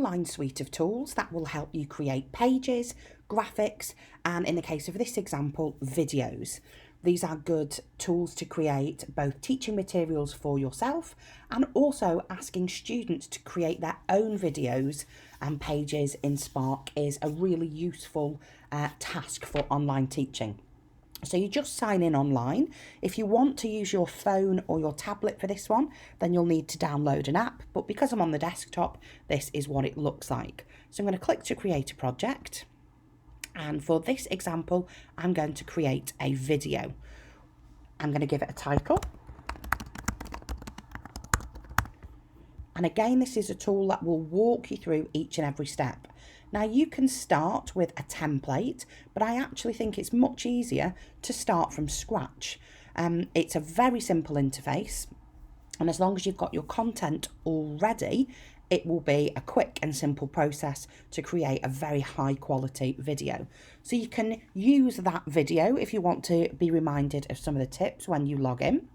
online suite of tools that will help you create pages, graphics, and in the case of this example, videos. These are good tools to create both teaching materials for yourself and also asking students to create their own videos and pages in Spark is a really useful task for online teaching. So you just sign in online. If you want to use your phone or your tablet for this one, then you'll need to download an app. But because I'm on the desktop, this is what it looks like. So I'm going to click to create a project. And for this example, I'm going to create a video. I'm going to give it a title. And again, this is a tool that will walk you through each and every step. Now you can start with a template, but I actually think it's much easier to start from scratch. It's a very simple interface, and as long as you've got your content already, it will be a quick and simple process to create a very high quality video. So you can use that video if you want to be reminded of some of the tips when you log in.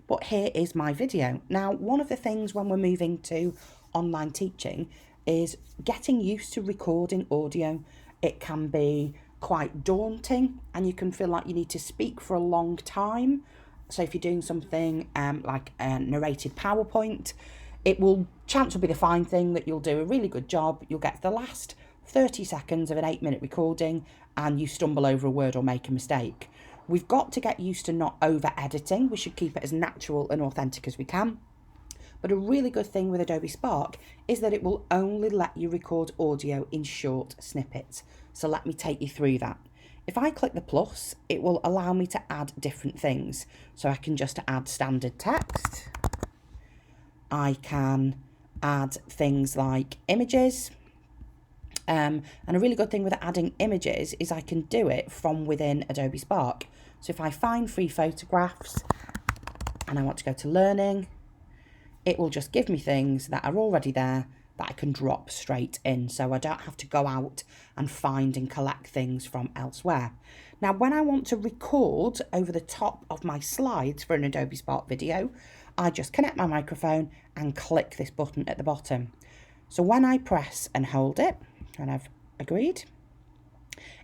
But here is my video. Now, one of the things when we're moving to online teaching is getting used to recording audio. It can be quite daunting and you can feel like you need to speak for a long time. So if you're doing something like a narrated PowerPoint, chance will be the fine thing that you'll do a really good job. You'll get to the last 30 seconds of an 8-minute recording and you stumble over a word or make a mistake. We've got to get used to not over editing. We should keep it as natural and authentic as we can. But a really good thing with Adobe Spark is that it will only let you record audio in short snippets. So let me take you through that. If I click the plus, it will allow me to add different things. So I can just add standard text. I can add things like images. And a really good thing with adding images is I can do it from within Adobe Spark. So if I find free photographs and I want to go to learning, it will just give me things that are already there that I can drop straight in. So I don't have to go out and find and collect things from elsewhere. Now, when I want to record over the top of my slides for an Adobe Spark video, I just connect my microphone and click this button at the bottom. So when I press and hold it, and I've agreed,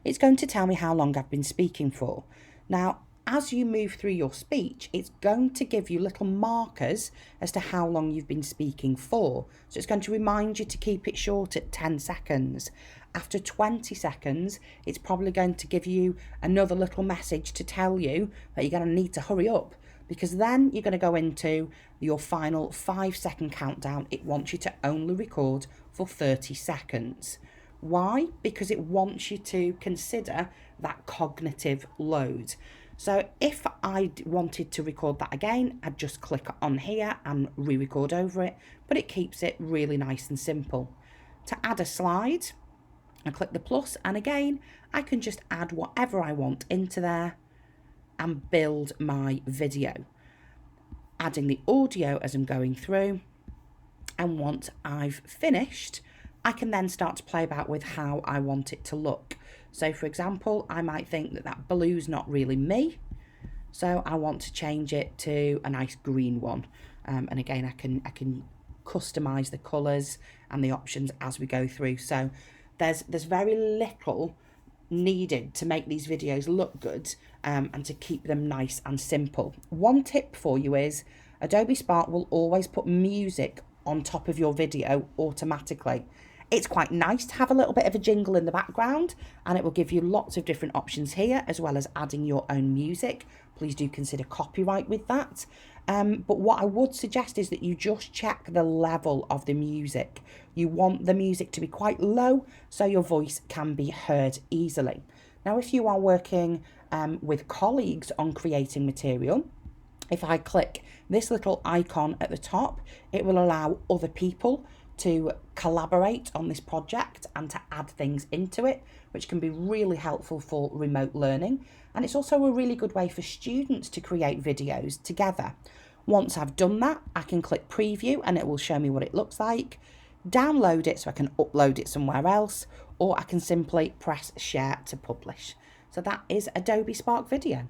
it's going to tell me how long I've been speaking for. Now, as you move through your speech, it's going to give you little markers as to how long you've been speaking for. So it's going to remind you to keep it short at 10 seconds. After 20 seconds, it's probably going to give you another little message to tell you that you're going to need to hurry up, because then you're going to go into your final 5-second countdown. It wants you to only record for 30 seconds. Why? Because it wants you to consider that cognitive load. So if I wanted to record that again, I'd just click on here and re-record over it, but it keeps it really nice and simple. To add a slide, I click the plus, and again, I can just add whatever I want into there and build my video, adding the audio as I'm going through. And once I've finished, I can then start to play about with how I want it to look. So for example, I might think that blue's not really me, so I want to change it to a nice green one. And again, I can customize the colors and the options as we go through. So there's very little needed to make these videos look good and to keep them nice and simple. One tip for you is Adobe Spark will always put music on top of your video automatically. It's quite nice to have a little bit of a jingle in the background, and it will give you lots of different options here, as well as adding your own music. Please do consider copyright with that. But what I would suggest is that you just check the level of the music. You want the music to be quite low so your voice can be heard easily. Now, if you are working with colleagues on creating material, if I click this little icon at the top, it will allow other people to collaborate on this project and to add things into it, which can be really helpful for remote learning. And it's also a really good way for students to create videos together. Once I've done that, I can click preview and it will show me what it looks like, download it so I can upload it somewhere else, or I can simply press share to publish. So that is Adobe Spark Video.